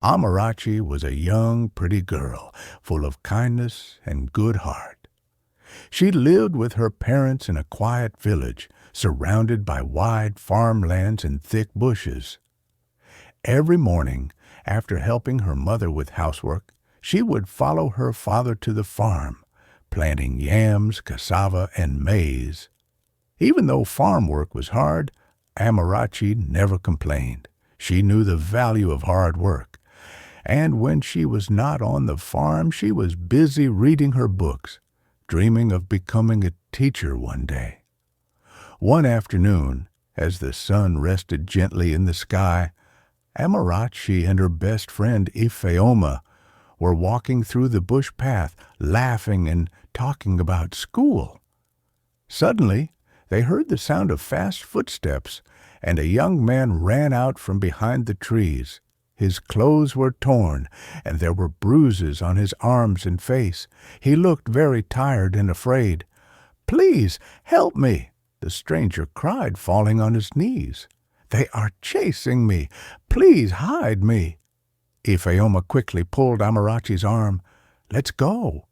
Amarachi was a young, pretty girl, full of kindness and good heart. She lived with her parents in a quiet village, surrounded by wide farmlands and thick bushes. Every morning, after helping her mother with housework, she would follow her father to the farm, planting yams, cassava, and maize. Even though farm work was hard, Amarachi never complained. She knew the value of hard work, and when she was not on the farm, she was busy reading her books, dreaming of becoming a teacher one day. One afternoon, as the sun rested gently in the sky, Amarachi and her best friend Ifeoma were walking through the bush path, laughing and talking about school. Suddenly, they heard the sound of fast footsteps, and a young man ran out from behind the trees. His clothes were torn, and there were bruises on his arms and face. He looked very tired and afraid. "Please, help me!" the stranger cried, falling on his knees. "They are chasing me! Please hide me!" Ifeoma quickly pulled Amarachi's arm. "Let's go."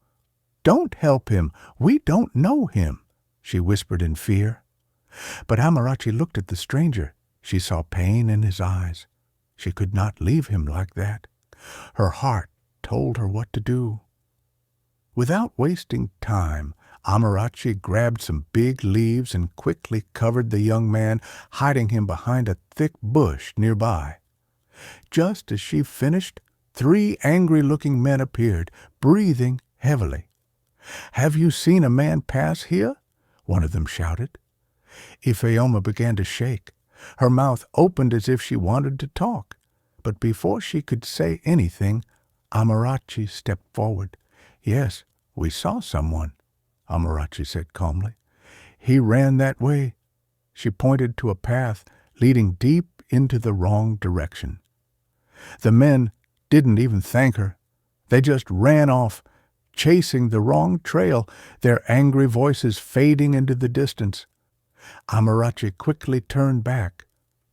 "Don't help him. We don't know him," she whispered in fear. But Amarachi looked at the stranger. She saw pain in his eyes. She could not leave him like that. Her heart told her what to do. Without wasting time, Amarachi grabbed some big leaves and quickly covered the young man, hiding him behind a thick bush nearby. Just as she finished, 3 angry-looking men appeared, breathing heavily. "Have you seen a man pass here?" one of them shouted. Ifeoma began to shake. Her mouth opened as if she wanted to talk. But before she could say anything, Amarachi stepped forward. "Yes, we saw someone," Amarachi said calmly. "He ran that way." She pointed to a path leading deep into the wrong direction. The men didn't even thank her. They just ran off, chasing the wrong trail, their angry voices fading into the distance. Amarachi quickly turned back,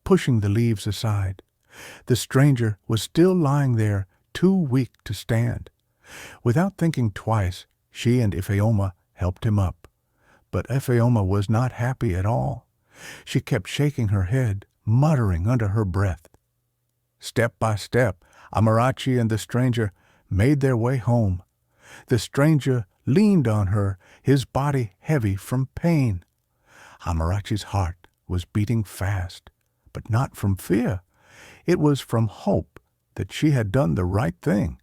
pushing the leaves aside. The stranger was still lying there, too weak to stand. Without thinking twice, she and Ifeoma helped him up. But Ifeoma was not happy at all. She kept shaking her head, muttering under her breath. Step by step, Amarachi and the stranger made their way home. The stranger leaned on her, his body heavy from pain. Amarachi's heart was beating fast, but not from fear. It was from hope that she had done the right thing.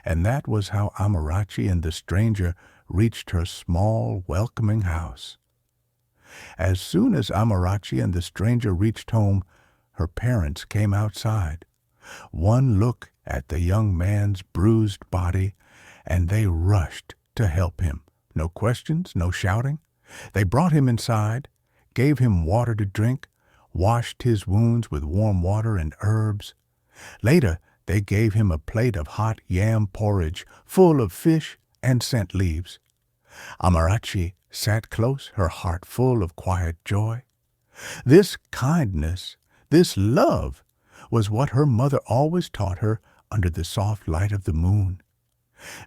And that was how Amarachi and the stranger reached her small, welcoming house. As soon as Amarachi and the stranger reached home, her parents came outside. One look at the young man's bruised body, and they rushed to help him. No questions, no shouting. They brought him inside, gave him water to drink, washed his wounds with warm water and herbs. Later, they gave him a plate of hot yam porridge full of fish and scent leaves. Amarachi sat close, her heart full of quiet joy. This kindness, this love, was what her mother always taught her under the soft light of the moon.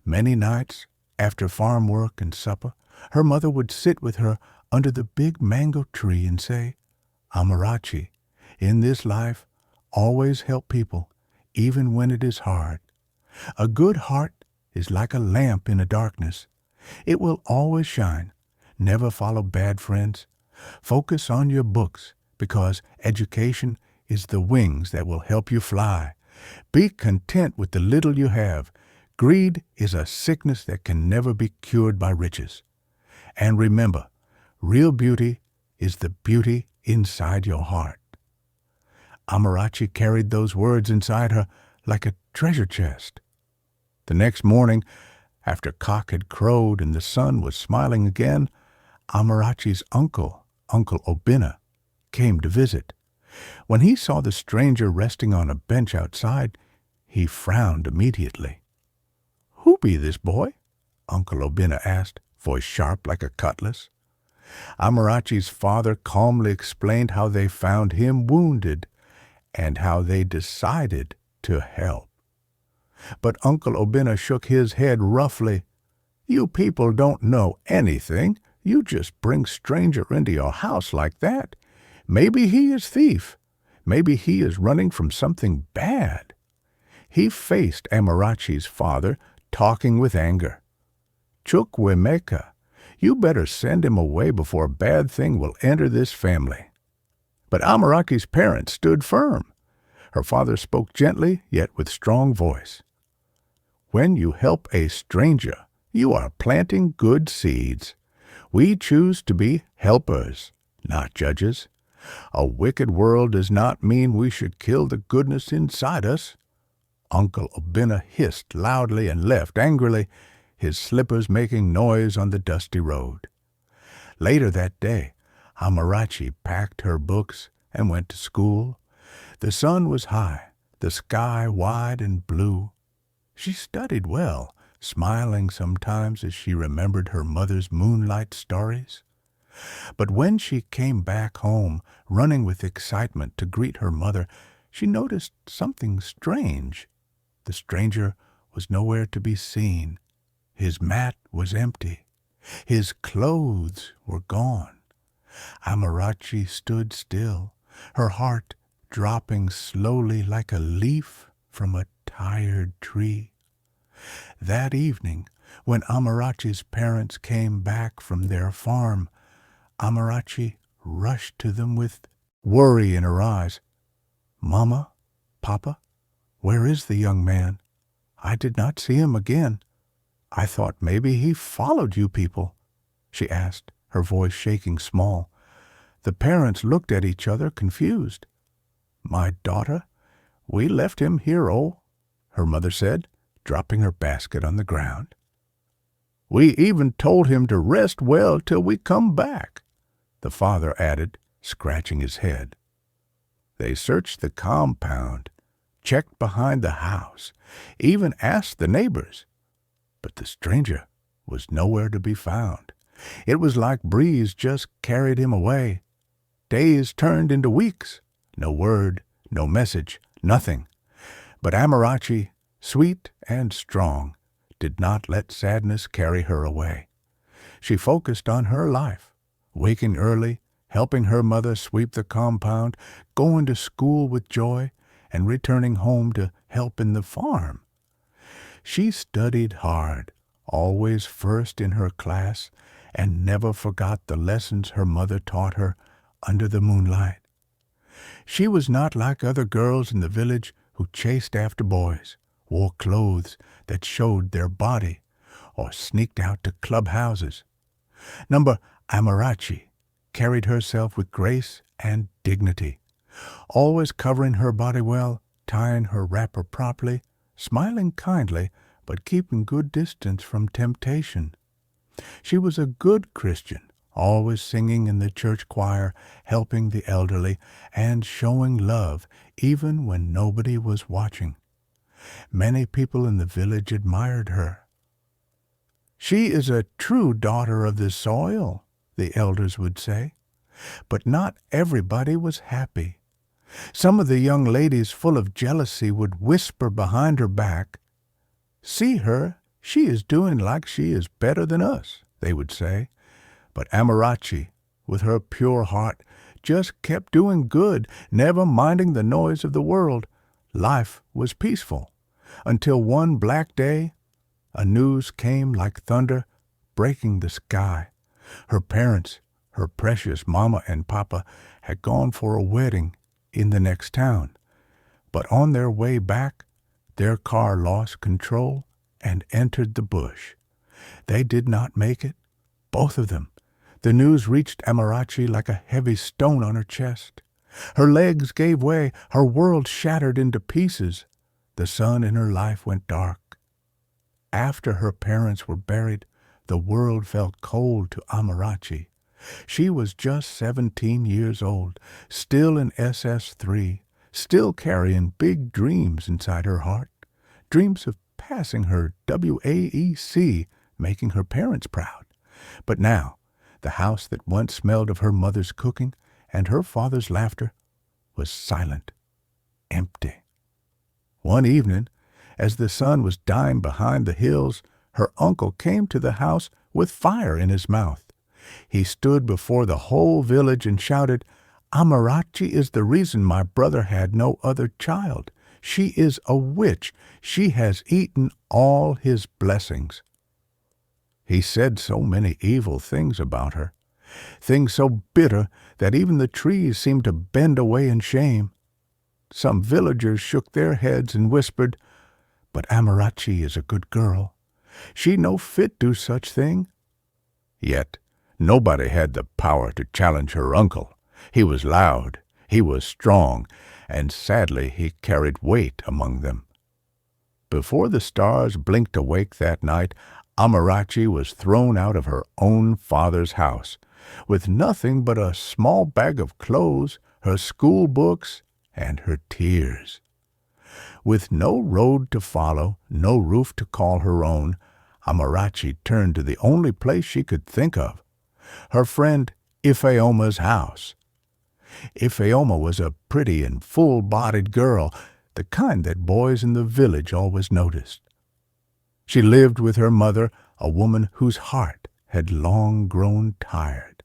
Many nights, after farm work and supper, her mother would sit with her under the big mango tree and say, "Amarachi, in this life, always help people, even when it is hard. A good heart is like a lamp in a darkness. It will always shine. Never follow bad friends. Focus on your books, because education is the wings that will help you fly. Be content with the little you have. Greed is a sickness that can never be cured by riches. And remember, real beauty is the beauty inside your heart." Amarachi carried those words inside her like a treasure chest. The next morning, after cock had crowed and the sun was smiling again, Amarachi's uncle, Uncle Obinna, came to visit. When he saw the stranger resting on a bench outside, he frowned immediately. "Who be this boy?" Uncle Obinna asked, voice sharp like a cutlass. Amarachi's father calmly explained how they found him wounded and how they decided to help. But Uncle Obinna shook his head roughly. "You people don't know anything. You just bring stranger into your house like that. Maybe he is thief. Maybe he is running from something bad." He faced Amarachi's father, talking with anger. "Chukwemeka, you better send him away before a bad thing will enter this family." But Amarachi's parents stood firm. Her father spoke gently, yet with strong voice. "When you help a stranger, you are planting good seeds. We choose to be helpers, not judges. A wicked world does not mean we should kill the goodness inside us." Uncle Obinna hissed loudly and left angrily, his slippers making noise on the dusty road. Later that day, Amarachi packed her books and went to school. The sun was high, the sky wide and blue. She studied well, smiling sometimes as she remembered her mother's moonlight stories. But when she came back home, running with excitement to greet her mother, she noticed something strange. The stranger was nowhere to be seen. His mat was empty. His clothes were gone. Amarachi stood still, her heart dropping slowly like a leaf from a tired tree. That evening, when Amarachi's parents came back from their farm, Amarachi rushed to them with worry in her eyes. "Mama, Papa, where is the young man? I did not see him again. I thought maybe he followed you people," she asked, her voice shaking small. The parents looked at each other, confused. "My daughter, we left him here, her mother said, dropping her basket on the ground. "We even told him to rest well till we come back," the father added, scratching his head. They searched the compound, checked behind the house, even asked the neighbors. But the stranger was nowhere to be found. It was like breeze just carried him away. Days turned into weeks. No word, no message, nothing. But Amarachi, sweet and strong, did not let sadness carry her away. She focused on her life, waking early, helping her mother sweep the compound, going to school with joy, and returning home to help in the farm. She studied hard, always first in her class, and never forgot the lessons her mother taught her under the moonlight. She was not like other girls in the village who chased after boys, wore clothes that showed their body, or sneaked out to clubhouses. Number Amarachi carried herself with grace and dignity, always covering her body well, tying her wrapper properly, smiling kindly, but keeping good distance from temptation. She was a good Christian, always singing in the church choir, helping the elderly, and showing love even when nobody was watching. Many people in the village admired her. "She is a true daughter of the soil," the elders would say. But not everybody was happy. Some of the young ladies, full of jealousy, would whisper behind her back, "See her, she is doing like she is better than us," they would say. But Amarachi, with her pure heart, just kept doing good, never minding the noise of the world. Life was peaceful, until one black day, a news came like thunder, breaking the sky. Her parents, her precious mama and papa, had gone for a wedding in the next town. But on their way back, their car lost control and entered the bush. They did not make it, both of them. The news reached Amarachi like a heavy stone on her chest. Her legs gave way, her world shattered into pieces. The sun in her life went dark. After her parents were buried, the world felt cold to Amarachi. She was just 17 years old, still in SS3, still carrying big dreams inside her heart, dreams of passing her WAEC, making her parents proud. But now, the house that once smelled of her mother's cooking and her father's laughter was silent, empty. One evening, As the sun was dying behind the hills, her uncle came to the house with fire in his mouth. He stood before the whole village and shouted, "Amarachi is the reason my brother had no other child. She is a witch. She has eaten all his blessings." He said so many evil things about her, things so bitter that even the trees seemed to bend away in shame. Some villagers shook their heads and whispered, "But Amarachi is a good girl. She no fit do such thing." Yet nobody had the power to challenge her uncle. He was loud, he was strong, and sadly he carried weight among them. Before the stars blinked awake that night, Amarachi was thrown out of her own father's house, with nothing but a small bag of clothes, her school books, and her tears. With no road to follow, no roof to call her own, Amarachi turned to the only place she could think of, her friend Ifeoma's house. Ifeoma was a pretty and full-bodied girl, the kind that boys in the village always noticed. She lived with her mother, a woman whose heart had long grown tired.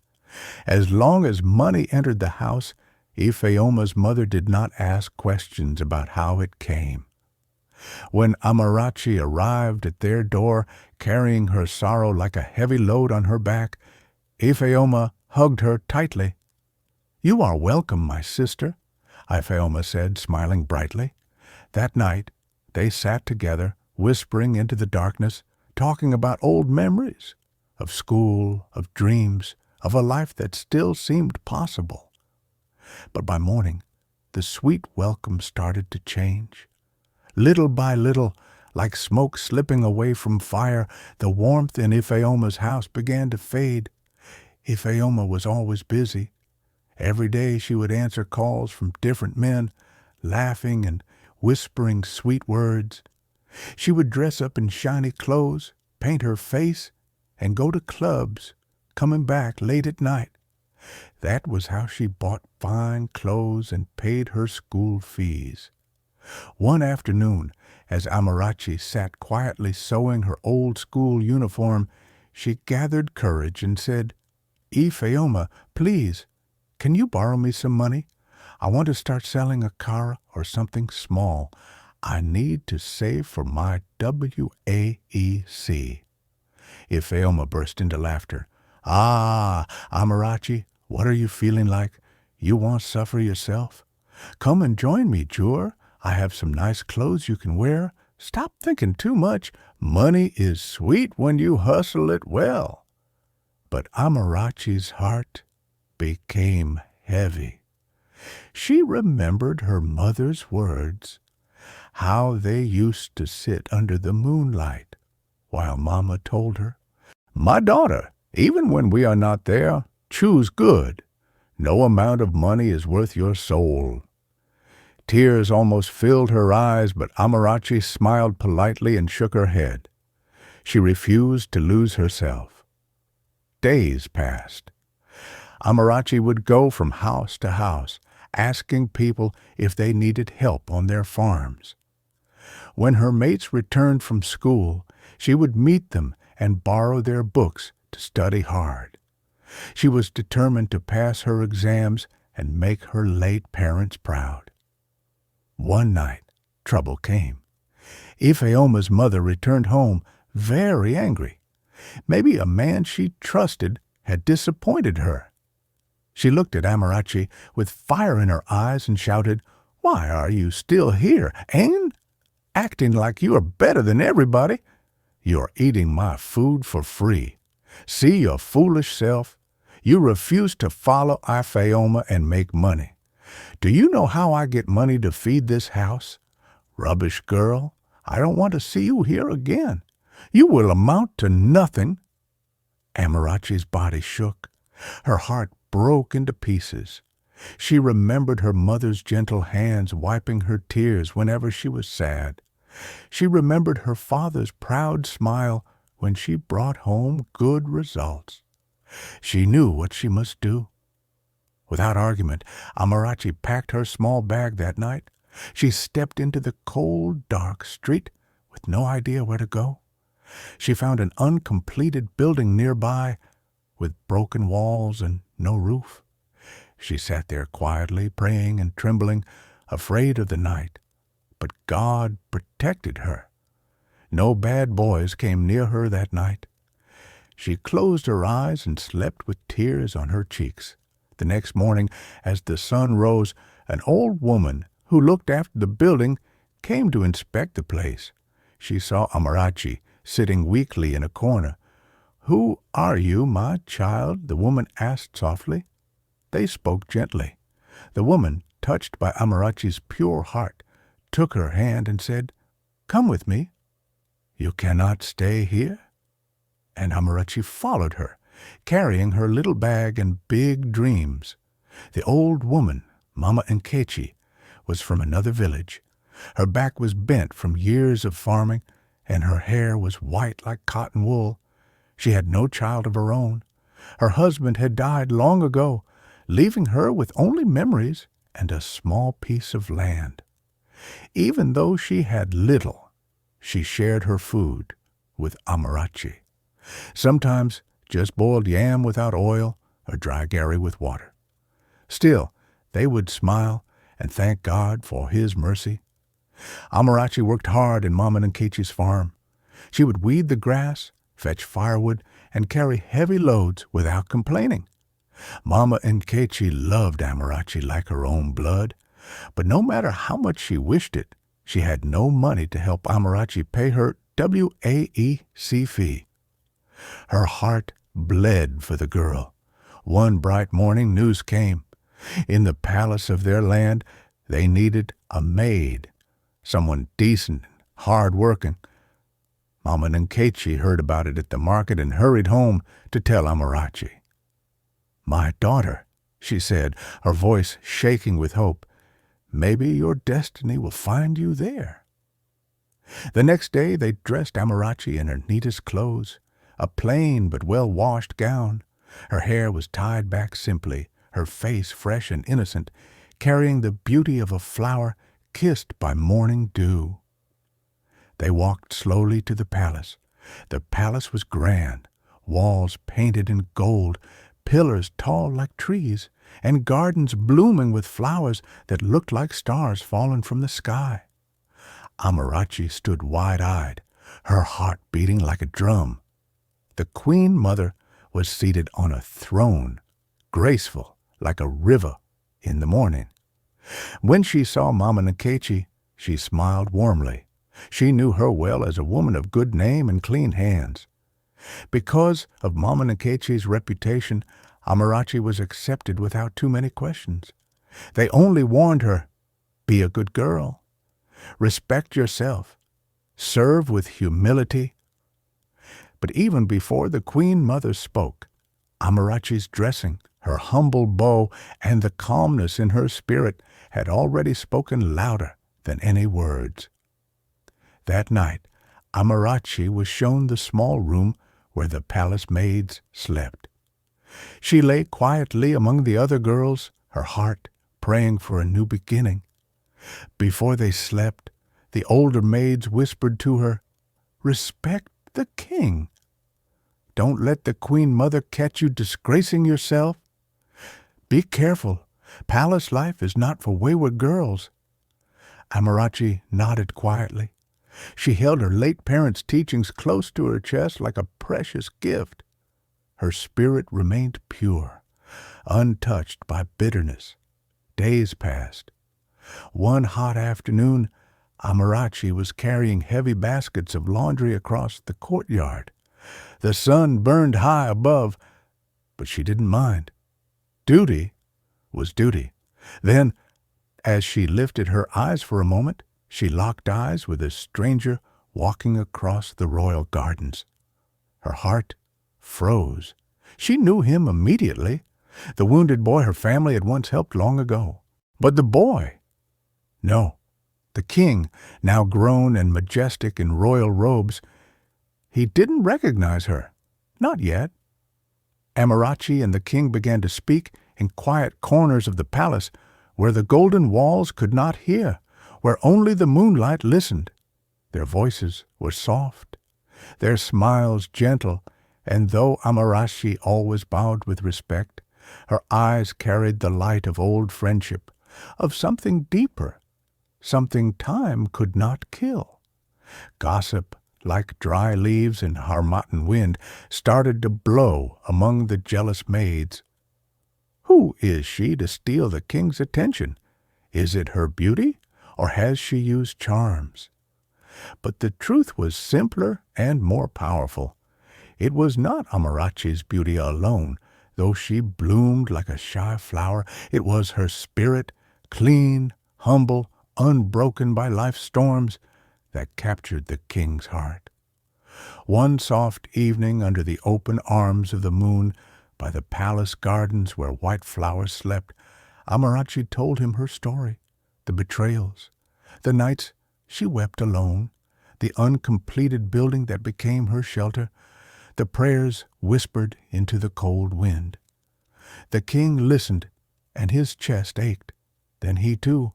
As long as money entered the house, Ifeoma's mother did not ask questions about how it came. When Amarachi arrived at their door, carrying her sorrow like a heavy load on her back, Ifeoma hugged her tightly. "You are welcome, my sister," Ifeoma said, smiling brightly. That night they sat together, whispering into the darkness, talking about old memories, of school, of dreams, of a life that still seemed possible. But by morning, the sweet welcome started to change. Little by little, like smoke slipping away from fire, the warmth in Ifeoma's house began to fade. Ifeoma was always busy. Every day she would answer calls from different men, laughing and whispering sweet words. She would dress up in shiny clothes, paint her face, and go to clubs, coming back late at night. That was how she bought fine clothes and paid her school fees. One afternoon, as Amarachi sat quietly sewing her old school uniform, she gathered courage and said, "Ifeoma, please, can you borrow me some money? I want to start selling a car or something small. I need to save for my WAEC." Ifeoma burst into laughter. "Ah, Amarachi, what are you feeling like? You won't suffer yourself? Come and join me, Jur. I have some nice clothes you can wear. Stop thinking too much. Money is sweet when you hustle it well." But Amarachi's heart became heavy. She remembered her mother's words, how they used to sit under the moonlight, while Mama told her, "My daughter, even when we are not there, choose good. No amount of money is worth your soul." Tears almost filled her eyes, but Amarachi smiled politely and shook her head. She refused to lose herself. Days passed. Amarachi would go from house to house, asking people if they needed help on their farms. When her mates returned from school, she would meet them and borrow their books to study hard. She was determined to pass her exams and make her late parents proud. One night, trouble came. Ifeoma's mother returned home very angry. Maybe a man she trusted had disappointed her. She looked at Amarachi with fire in her eyes and shouted, "Why are you still here, and acting like you are better than everybody? You're eating my food for free. See your foolish self. You refuse to follow Ifeoma and make money. Do you know how I get money to feed this house? Rubbish girl, I don't want to see you here again. You will amount to nothing." Amarachi's body shook. Her heart broke into pieces. She remembered her mother's gentle hands wiping her tears whenever she was sad. She remembered her father's proud smile when she brought home good results. She knew what she must do. Without argument, Amarachi packed her small bag that night. She stepped into the cold, dark street, with no idea where to go. She found an uncompleted building nearby with broken walls and no roof. She sat there quietly, praying and trembling, afraid of the night. But God protected her. No bad boys came near her that night. She closed her eyes and slept with tears on her cheeks. The next morning, as the sun rose, an old woman who looked after the building came to inspect the place. She saw Amarachi sitting weakly in a corner. "Who are you, my child?" the woman asked softly. They spoke gently. The woman, touched by Amarachi's pure heart, took her hand and said, "Come with me." "You cannot stay here?" And Amarachi followed her, carrying her little bag and big dreams. The old woman, Mama Nkechi, was from another village. Her back was bent from years of farming, and her hair was white like cotton wool. She had no child of her own. Her husband had died long ago, leaving her with only memories and a small piece of land. Even though she had little, she shared her food with Amarachi. Sometimes just boiled yam without oil or dry gari with water. Still, they would smile and thank God for His mercy. Amarachi worked hard in Mama Nkechi's farm. She would weed the grass, fetch firewood, and carry heavy loads without complaining. Mama Nkechi loved Amarachi like her own blood, but no matter how much she wished it, she had no money to help Amarachi pay her WAEC fee. Her heart bled for the girl. One bright morning news came. In the palace of their land, they needed a maid, someone decent and hard-working. Mama Nkechi heard about it at the market and hurried home to tell Amarachi. "My daughter," she said, her voice shaking with hope, "maybe your destiny will find you there." The next day they dressed Amarachi in her neatest clothes, a plain but well-washed gown. Her hair was tied back simply, her face fresh and innocent, carrying the beauty of a flower kissed by morning dew. They walked slowly to the palace. The palace was grand, walls painted in gold, pillars tall like trees, and gardens blooming with flowers that looked like stars fallen from the sky. Amarachi stood wide-eyed, her heart beating like a drum. The Queen Mother was seated on a throne, graceful like a river in the morning. When she saw Mama Nkechi, she smiled warmly. She knew her well as a woman of good name and clean hands. Because of Mama Nkechi's reputation, Amarachi was accepted without too many questions. They only warned her, "Be a good girl. Respect yourself. Serve with humility." But even before the Queen Mother spoke, Amarachi's dressing, her humble bow, and the calmness in her spirit had already spoken louder than any words. That night, Amarachi was shown the small room where the palace maids slept. She lay quietly among the other girls, her heart praying for a new beginning. Before they slept, the older maids whispered to her, "Respect the king. Don't let the Queen Mother catch you disgracing yourself. Be careful. Palace life is not for wayward girls." Amarachi nodded quietly. She held her late parents' teachings close to her chest like a precious gift. Her spirit remained pure, untouched by bitterness. Days passed. One hot afternoon, Amarachi was carrying heavy baskets of laundry across the courtyard. The sun burned high above, but she didn't mind. Duty was duty. Then, as she lifted her eyes for a moment, she locked eyes with a stranger walking across the royal gardens. Her heart froze. She knew him immediately, the wounded boy her family had once helped long ago. But the boy? No, the king, now grown and majestic in royal robes, he didn't recognize her. Not yet. Amarachi and the king began to speak in quiet corners of the palace where the golden walls could not hear, where only the moonlight listened. Their voices were soft, their smiles gentle, and though Amarachi always bowed with respect, her eyes carried the light of old friendship, of something deeper, something time could not kill. Gossip, like dry leaves in Harmattan wind, started to blow among the jealous maids. Who is she to steal the king's attention? Is it her beauty, or has she used charms? But the truth was simpler and more powerful. It was not Amarachi's beauty alone, though she bloomed like a shy flower. It was her spirit, clean, humble, unbroken by life's storms, that captured the king's heart. One soft evening under the open arms of the moon, by the palace gardens where white flowers slept, Amarachi told him her story, the betrayals, the nights she wept alone, the uncompleted building that became her shelter, the prayers whispered into the cold wind. The king listened, and his chest ached. Then he, too,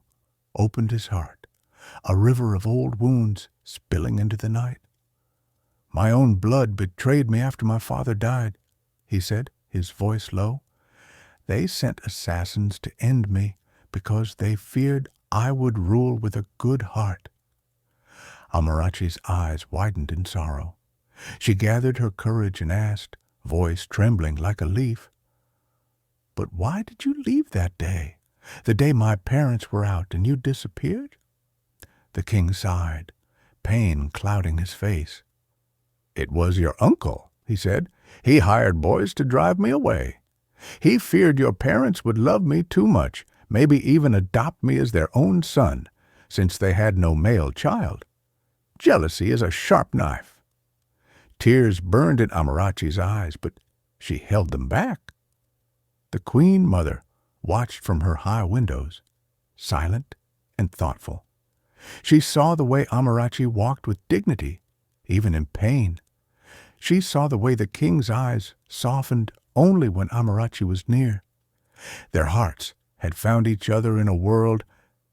opened his heart, a river of old wounds spilling into the night. "My own blood betrayed me after my father died," he said, his voice low. "They sent assassins to end me because they feared I would rule with a good heart." Amarachi's eyes widened in sorrow. She gathered her courage and asked, voice trembling like a leaf, "But why did you leave that day, the day my parents were out and you disappeared?" The king sighed, pain clouding his face. "It was your uncle," he said. "He hired boys to drive me away. He feared your parents would love me too much, maybe even adopt me as their own son, since they had no male child. Jealousy is a sharp knife." Tears burned in Amarachi's eyes, but she held them back. The Queen Mother watched from her high windows, silent and thoughtful. She saw the way Amarachi walked with dignity, even in pain. She saw the way the king's eyes softened only when Amarachi was near. Their hearts had found each other in a world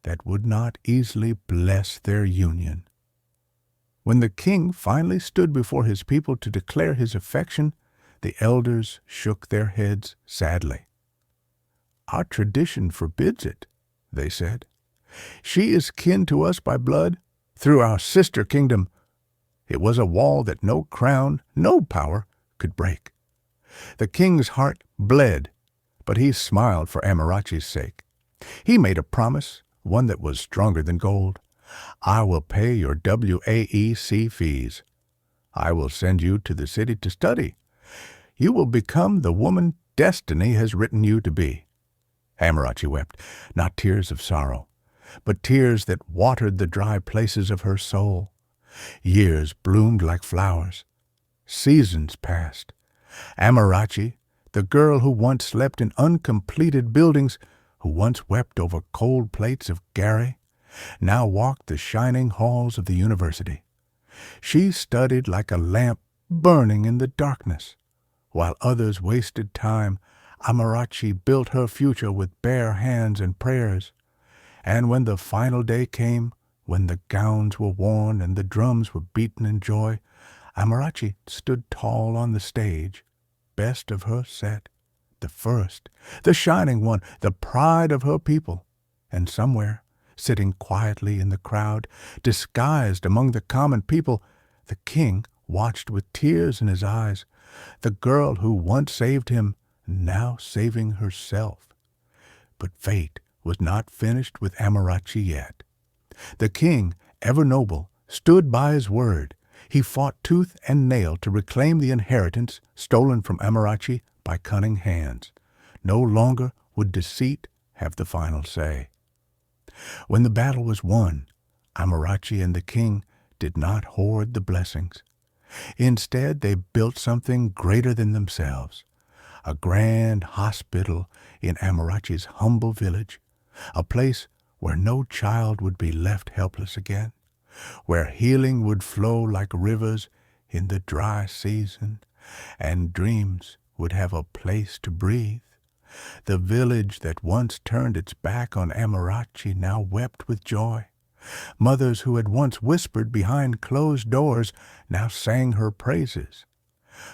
that would not easily bless their union. When the king finally stood before his people to declare his affection, the elders shook their heads sadly. "Our tradition forbids it," they said. "She is kin to us by blood, through our sister kingdom. It was a wall that no crown, no power could break." The king's heart bled, but he smiled for Amarachi's sake. He made a promise, one that was stronger than gold. "I will pay your WAEC fees. I will send you to the city to study. You will become the woman destiny has written you to be." Amarachi wept, not tears of sorrow, but tears that watered the dry places of her soul. Years bloomed like flowers. Seasons passed. Amarachi, the girl who once slept in uncompleted buildings, who once wept over cold plates of Gary, now walked the shining halls of the university. She studied like a lamp burning in the darkness. While others wasted time, Amarachi built her future with bare hands and prayers. And when the final day came, when the gowns were worn and the drums were beaten in joy, Amarachi stood tall on the stage, best of her set, the first, the shining one, the pride of her people. And somewhere, sitting quietly in the crowd, disguised among the common people, the king watched with tears in his eyes, the girl who once saved him, now saving herself. But fate was not finished with Amarachi yet. The king, ever noble, stood by his word. He fought tooth and nail to reclaim the inheritance stolen from Amarachi by cunning hands. No longer would deceit have the final say. When the battle was won, Amarachi and the king did not hoard the blessings. Instead, they built something greater than themselves, a grand hospital in Amarachi's humble village, a place where no child would be left helpless again, where healing would flow like rivers in the dry season, and dreams would have a place to breathe. The village that once turned its back on Amarachi now wept with joy. Mothers who had once whispered behind closed doors now sang her praises.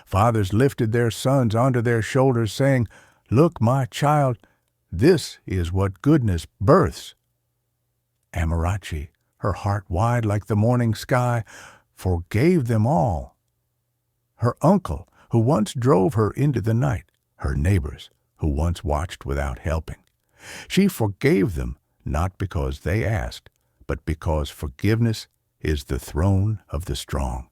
Fathers lifted their sons onto their shoulders, saying, "Look, my child, this is what goodness births." Amarachi, her heart wide like the morning sky, forgave them all. Her uncle, who once drove her into the night, her neighbors, who once watched without helping. She forgave them not because they asked, but because forgiveness is the throne of the strong.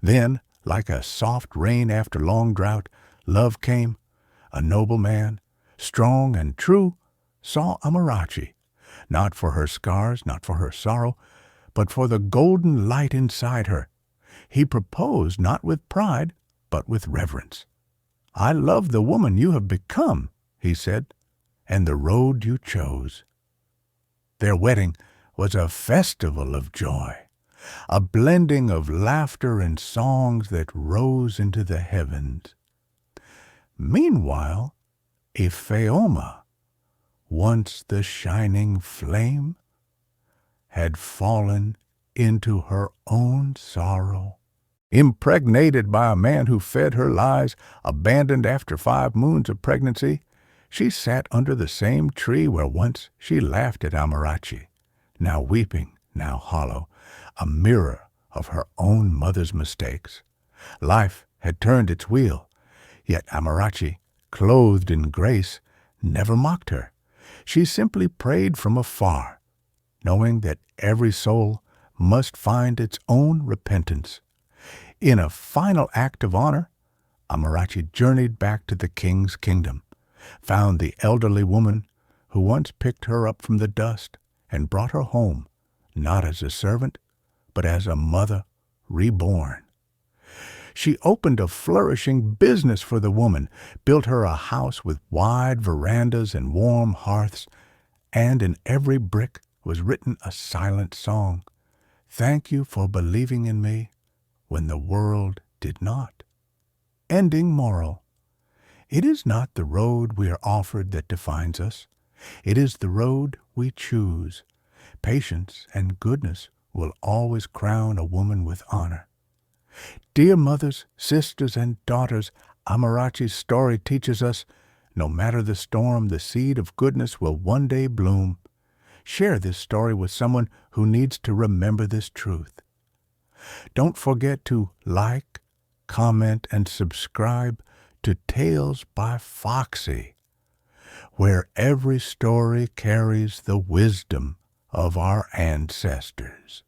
Then, like a soft rain after long drought, love came. A noble man, strong and true, saw Amarachi, not for her scars, not for her sorrow, but for the golden light inside her. He proposed not with pride, but with reverence. "I love the woman you have become," he said, "and the road you chose." Their wedding was a festival of joy, a blending of laughter and songs that rose into the heavens. Meanwhile, Epheoma, once the shining flame, had fallen into her own sorrow. Impregnated by a man who fed her lies, abandoned after 5 moons of pregnancy, she sat under the same tree where once she laughed at Amarachi, now weeping, now hollow, a mirror of her own mother's mistakes. Life had turned its wheel, yet Amarachi, clothed in grace, never mocked her. She simply prayed from afar, knowing that every soul must find its own repentance. In a final act of honor, Amarachi journeyed back to the king's kingdom, found the elderly woman who once picked her up from the dust, and brought her home, not as a servant, but as a mother reborn. She opened a flourishing business for the woman, built her a house with wide verandas and warm hearths, and in every brick was written a silent song. "Thank you for believing in me when the world did not." Ending moral: it is not the road we are offered that defines us. It is the road we choose. Patience and goodness will always crown a woman with honor. Dear mothers, sisters, and daughters, Amarachi's story teaches us, no matter the storm, the seed of goodness will one day bloom. Share this story with someone who needs to remember this truth. Don't forget to like, comment, and subscribe to Tales by Foxy, where every story carries the wisdom of our ancestors.